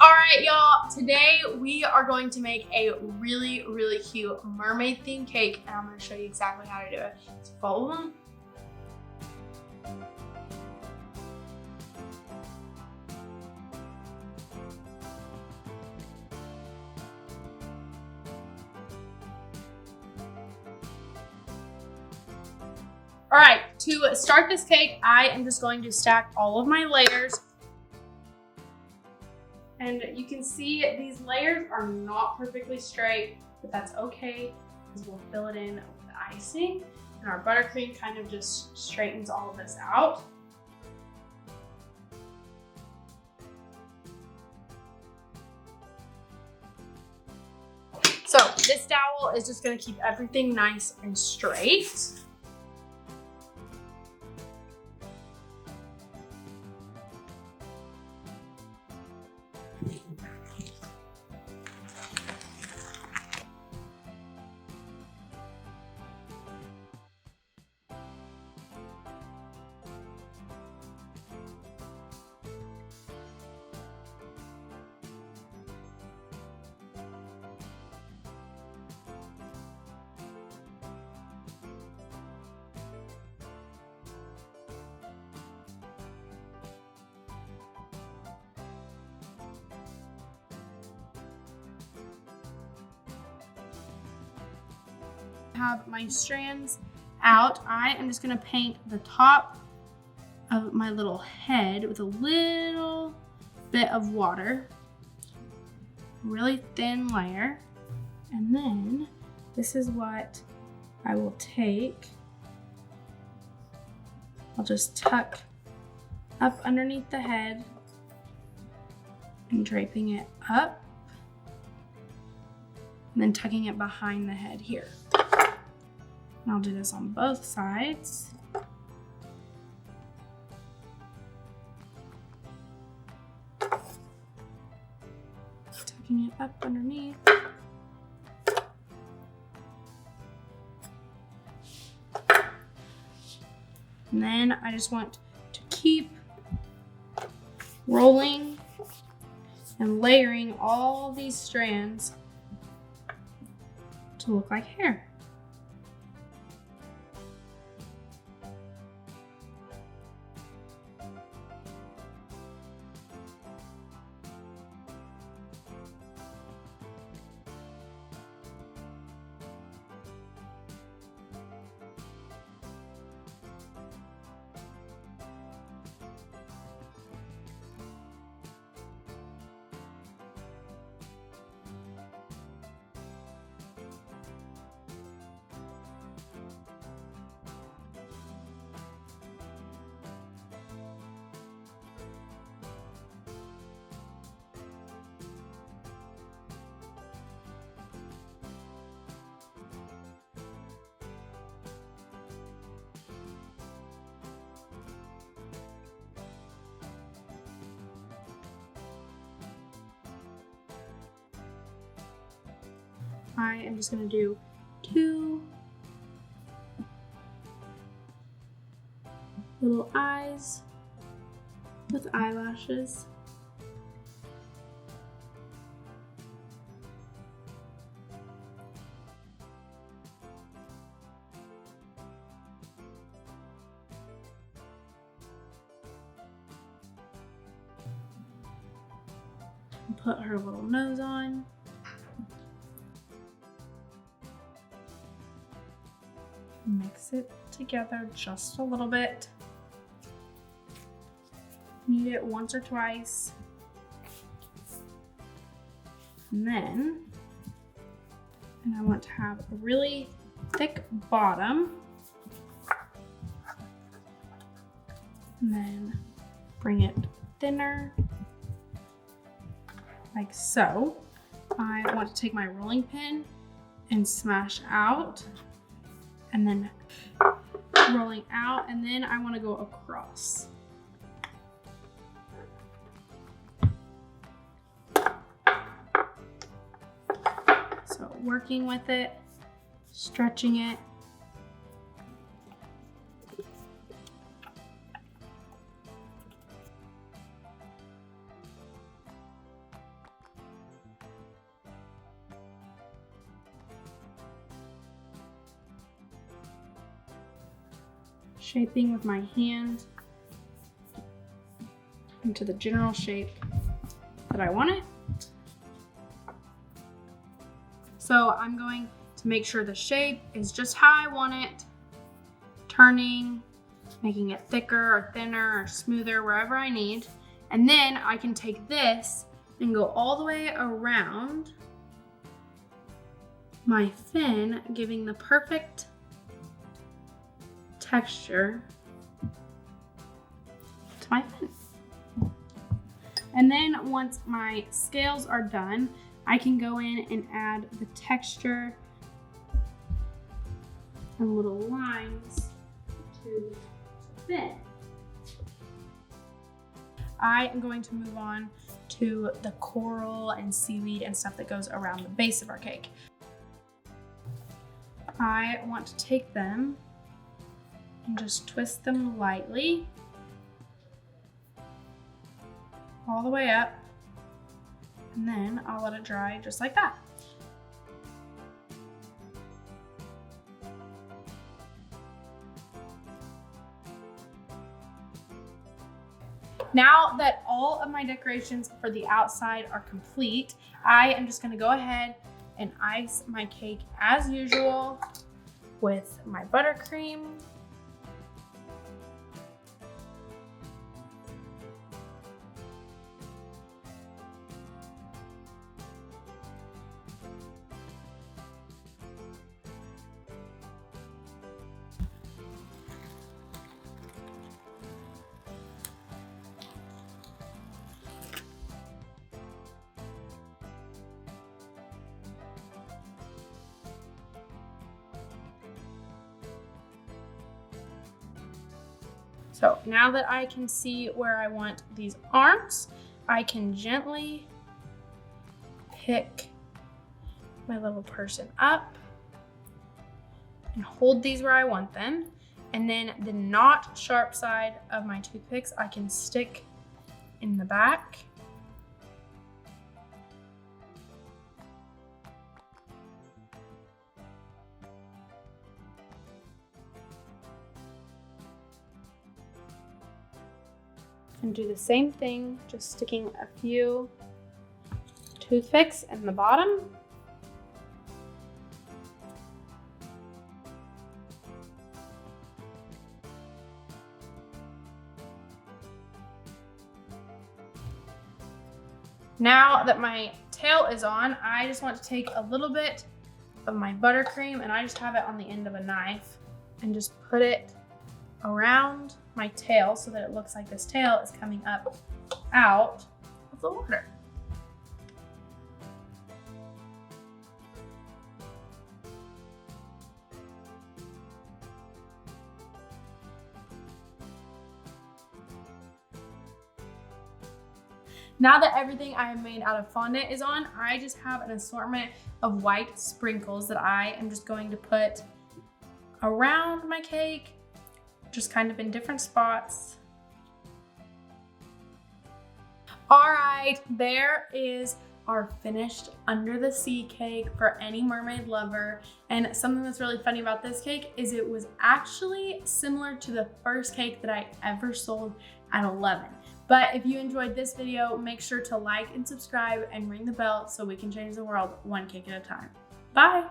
All right, y'all, today we are going to make a really, really cute mermaid themed cake, and I'm gonna show you exactly how to do it. So follow along. All right, to start this cake, I am just going to stack all of my layers. And you can see these layers are not perfectly straight, but that's okay because we'll fill it in with icing, and our buttercream kind of just straightens all of this out. So this dowel is just going to keep everything nice and straight. Have my strands out. I am just gonna paint the top of my little head with a little bit of water, really thin layer, and then this is what I will take. I'll just tuck up underneath the head and draping it up, and then tucking it behind the head here. And I'll do this on both sides. Tucking it up underneath. And then I just want to keep rolling and layering all these strands to look like hair. I am just gonna do 2 little eyes with eyelashes. Put her little nose on. Mix it together just a little bit. Knead it once or twice. And then, I want to have a really thick bottom. And then bring it thinner, like so. I want to take my rolling pin and smash out, and then rolling out, and then I want to go across. So working with it, stretching it. shaping with my hand into the general shape that I want it. So I'm going to make sure the shape is just how I want it, turning, making it thicker or thinner or smoother, wherever I need. And then I can take this and go all the way around my fin, giving the perfect texture to my fin. And then once my scales are done, I can go in and add the texture and little lines to the fin. I am going to move on to the coral and seaweed and stuff that goes around the base of our cake. I want to take them and just twist them lightly all the way up, and then I'll let it dry just like that. Now that all of my decorations for the outside are complete, I am just gonna go ahead and ice my cake as usual with my buttercream. So now that I can see where I want these arms, I can gently pick my little person up and hold these where I want them. And then the not sharp side of my toothpicks, I can stick in the back. And do the same thing, just sticking a few toothpicks in the bottom. Now that my tail is on, I just want to take a little bit of my buttercream, and I just have it on the end of a knife, and just put it around my tail so that it looks like this tail is coming up out of the water. Now that everything I have made out of fondant is on, I just have an assortment of white sprinkles that I am just going to put around my cake, just kind of in different spots. All right, there is our finished under the sea cake for any mermaid lover. And something that's really funny about this cake is it was actually similar to the first cake that I ever sold at 11. But if you enjoyed this video, make sure to like and subscribe and ring the bell so we can change the world one cake at a time. Bye.